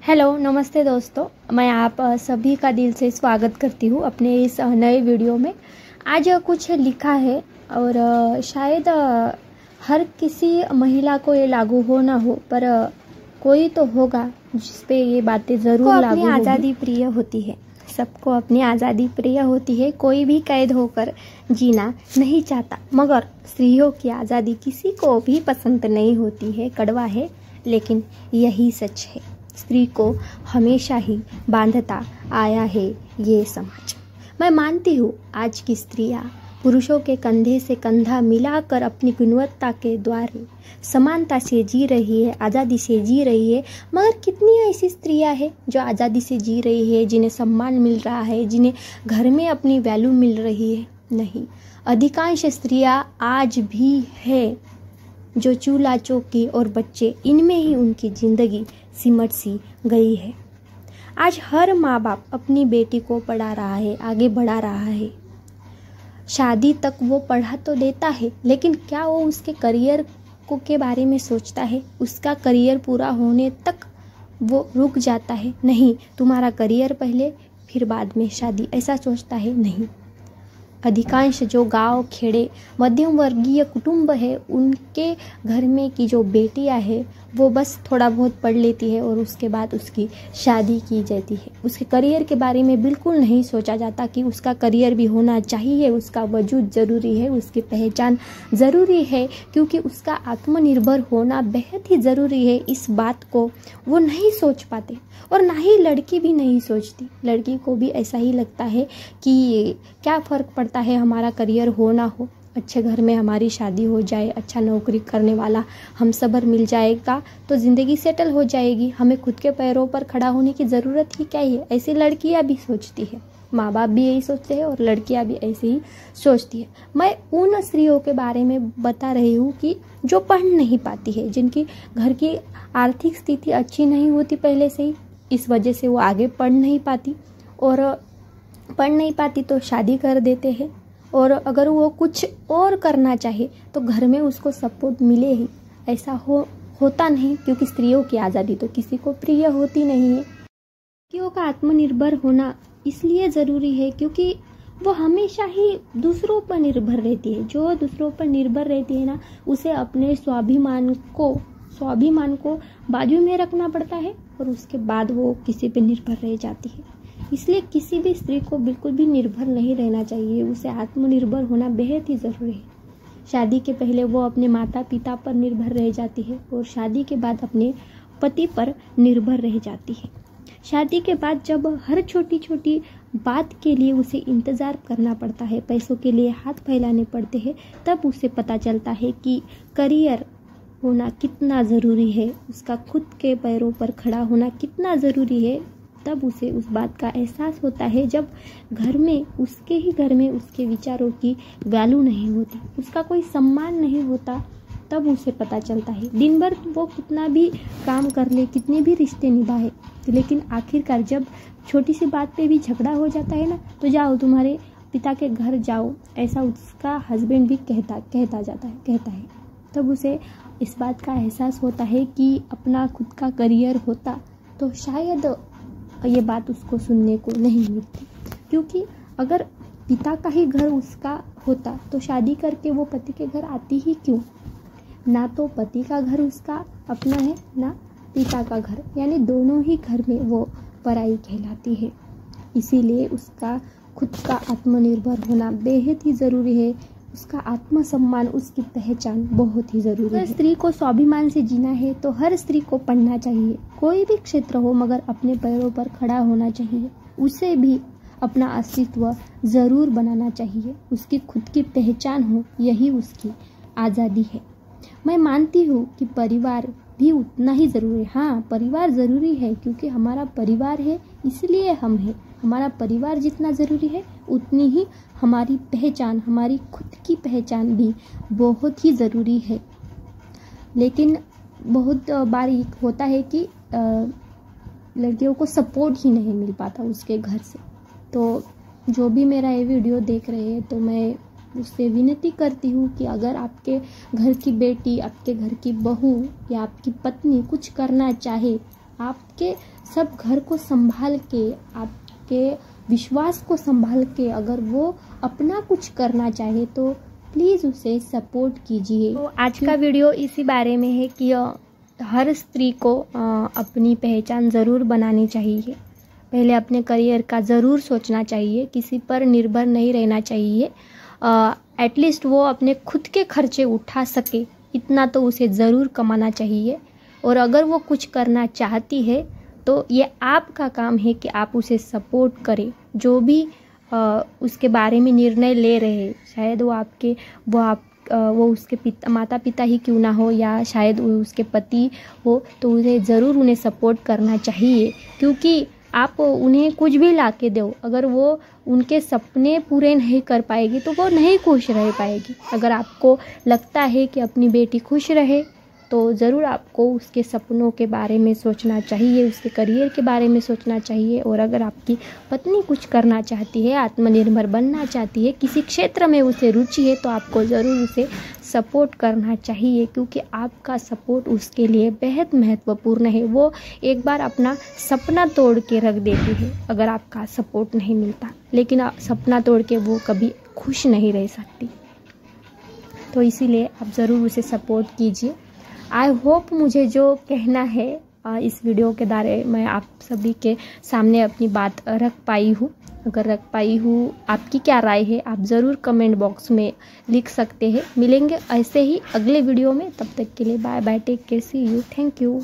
Hello नमस्ते दोस्तों, मैं आप सभी का दिल से स्वागत करती हूँ अपने इस नए वीडियो में। आज कुछ लिखा है और शायद हर किसी महिला को ये लागू हो ना हो, पर कोई तो होगा जिस पे ये बातें ज़रूर लागू होगी। आज़ादी प्रिय होती है, सबको अपनी आज़ादी प्रिय होती है। कोई भी कैद होकर जीना नहीं चाहता, मगर स्त्रियों की आज़ादी किसी को भी पसंद नहीं होती है। कड़वा है लेकिन यही सच है। स्त्री को हमेशा ही बांधता आया है ये समाज। मैं मानती हूँ आज की स्त्रियाँ पुरुषों के कंधे से कंधा मिलाकर अपनी गुणवत्ता के द्वारा समानता से जी रही है, आज़ादी से जी रही है। मगर कितनी ऐसी स्त्रियाँ हैं जो आज़ादी से जी रही है, जिन्हें सम्मान मिल रहा है, जिन्हें घर में अपनी वैल्यू मिल रही है? नहीं, अधिकांश स्त्रियाँ आज भी है जो चूल्हा चौकी और बच्चे, इनमें ही उनकी ज़िंदगी सिमट सी गई है। आज हर माँ बाप अपनी बेटी को पढ़ा रहा है, आगे बढ़ा रहा है। शादी तक वो पढ़ा तो देता है, लेकिन क्या वो उसके करियर को के बारे में सोचता है? उसका करियर पूरा होने तक वो रुक जाता है? नहीं, तुम्हारा करियर पहले फिर बाद में शादी, ऐसा सोचता है? नहीं। अधिकांश जो गांव खेड़े मध्यम वर्गीय कुटुंब है, उनके घर में की जो बेटियां है वो बस थोड़ा बहुत पढ़ लेती है और उसके बाद उसकी शादी की जाती है। उसके करियर के बारे में बिल्कुल नहीं सोचा जाता कि उसका करियर भी होना चाहिए, उसका वजूद ज़रूरी है, उसकी पहचान ज़रूरी है, क्योंकि उसका आत्मनिर्भर होना बेहद ही ज़रूरी है। इस बात को वो नहीं सोच पाते और ना ही लड़की भी नहीं सोचती। लड़की को भी ऐसा ही लगता है कि क्या फ़र्क पड़ता है हमारा करियर हो ना हो, अच्छे घर में हमारी शादी हो जाए, अच्छा नौकरी करने वाला हम सबर मिल जाएगा तो ज़िंदगी सेटल हो जाएगी, हमें खुद के पैरों पर खड़ा होने की ज़रूरत ही क्या है? ऐसी लड़कियां भी सोचती है, माँ बाप भी यही सोचते हैं और लड़कियां भी ऐसे ही सोचती है। मैं उन स्त्रियों के बारे में बता रही हूँ कि जो पढ़ नहीं पाती है, जिनकी घर की आर्थिक स्थिति अच्छी नहीं होती पहले से ही, इस वजह से वो आगे पढ़ नहीं पाती और पढ़ नहीं पाती तो शादी कर देते हैं। और अगर वो कुछ और करना चाहे तो घर में उसको सपोर्ट मिले ही, ऐसा होता नहीं, क्योंकि स्त्रियों की आज़ादी तो किसी को प्रिय होती नहीं है। स्त्रियों का आत्मनिर्भर होना इसलिए ज़रूरी है क्योंकि वो हमेशा ही दूसरों पर निर्भर रहती है। जो दूसरों पर निर्भर रहती है ना, उसे अपने स्वाभिमान को बाजू में रखना पड़ता है और उसके बाद वो किसी पे निर्भर रह जाती है। इसलिए किसी भी स्त्री को बिल्कुल भी निर्भर नहीं रहना चाहिए, उसे आत्मनिर्भर होना बेहद ही ज़रूरी है। शादी के पहले वो अपने माता पिता पर निर्भर रह जाती है और शादी के बाद अपने पति पर निर्भर रह जाती है। शादी के बाद जब हर छोटी छोटी बात के लिए उसे इंतज़ार करना पड़ता है, पैसों के लिए हाथ फैलाने पड़ते हैं, तब उसे पता चलता है कि करियर होना कितना ज़रूरी है, उसका खुद के पैरों पर खड़ा होना कितना ज़रूरी है। तब उसे उस बात का एहसास होता है जब घर में, उसके ही घर में उसके विचारों की वैल्यू नहीं होती, उसका कोई सम्मान नहीं होता। तब उसे पता चलता है, दिन भर वो कितना भी काम कर ले, कितने भी रिश्ते निभाए, लेकिन आखिरकार जब छोटी सी बात पे भी झगड़ा हो जाता है ना, तो जाओ तुम्हारे पिता के घर जाओ, ऐसा उसका हस्बैंड भी कहता है। तब उसे इस बात का एहसास होता है कि अपना खुद का करियर होता तो शायद ये बात उसको सुनने को नहीं मिलती, क्योंकि अगर पिता का ही घर उसका होता तो शादी करके वो पति के घर आती ही क्यों? ना तो पति का घर उसका अपना है, ना पिता का घर, यानी दोनों ही घर में वो पराई कहलाती है। इसीलिए उसका खुद का आत्मनिर्भर होना बेहद ही ज़रूरी है। उसका आत्मसम्मान, उसकी पहचान बहुत ही ज़रूरी है। अगर स्त्री को स्वाभिमान से जीना है तो हर स्त्री को पढ़ना चाहिए, कोई भी क्षेत्र हो, मगर अपने पैरों पर खड़ा होना चाहिए। उसे भी अपना अस्तित्व ज़रूर बनाना चाहिए, उसकी खुद की पहचान हो, यही उसकी आज़ादी है। मैं मानती हूँ कि परिवार भी उतना ही ज़रूरी है। हाँ, परिवार ज़रूरी है, क्योंकि हमारा परिवार है इसलिए हम हैं। हमारा परिवार जितना ज़रूरी है उतनी ही हमारी पहचान, हमारी खुद की पहचान भी बहुत ही ज़रूरी है। लेकिन बहुत बार होता है कि लड़कियों को सपोर्ट ही नहीं मिल पाता उसके घर से। तो जो भी मेरा ये वीडियो देख रहे हैं, तो मैं उससे विनती करती हूँ कि अगर आपके घर की बेटी, आपके घर की बहू या आपकी पत्नी कुछ करना चाहे आपके सब घर को संभाल के, आपके विश्वास को संभाल के अगर वो अपना कुछ करना चाहे तो प्लीज़ उसे सपोर्ट कीजिए। तो आज का वीडियो इसी बारे में है कि हर स्त्री को अपनी पहचान ज़रूर बनानी चाहिए। पहले अपने करियर का ज़रूर सोचना चाहिए, किसी पर निर्भर नहीं रहना चाहिए। एटलीस्ट वो अपने खुद के खर्चे उठा सके इतना तो उसे ज़रूर कमाना चाहिए। और अगर वो कुछ करना चाहती है तो ये आपका काम है कि आप उसे सपोर्ट करें। जो भी उसके बारे में निर्णय ले रहे हैं, शायद वो उसके माता पिता ही क्यों ना हो या शायद वो उसके पति हो, तो उन्हें ज़रूर उन्हें सपोर्ट करना चाहिए। क्योंकि आप उन्हें कुछ भी ला के दो, अगर वो उनके सपने पूरे नहीं कर पाएगी तो वो नहीं खुश रह पाएगी। अगर आपको लगता है कि अपनी बेटी खुश रहे तो ज़रूर आपको उसके सपनों के बारे में सोचना चाहिए, उसके करियर के बारे में सोचना चाहिए। और अगर आपकी पत्नी कुछ करना चाहती है, आत्मनिर्भर बनना चाहती है, किसी क्षेत्र में उसे रुचि है, तो आपको ज़रूर उसे सपोर्ट करना चाहिए। क्योंकि आपका सपोर्ट उसके लिए बेहद महत्वपूर्ण है। वो एक बार अपना सपना तोड़ के रख देती है अगर आपका सपोर्ट नहीं मिलता, लेकिन सपना तोड़ के वो कभी खुश नहीं रह सकती। तो इसीलिए आप ज़रूर उसे सपोर्ट कीजिए। आई होप मुझे जो कहना है इस वीडियो के द्वारा मैं आप सभी के सामने अपनी बात रख पाई हूँ। अगर रख पाई हूँ, आपकी क्या राय है आप ज़रूर कमेंट बॉक्स में लिख सकते हैं। मिलेंगे ऐसे ही अगले वीडियो में, तब तक के लिए bye bye, take care, see you, thank you.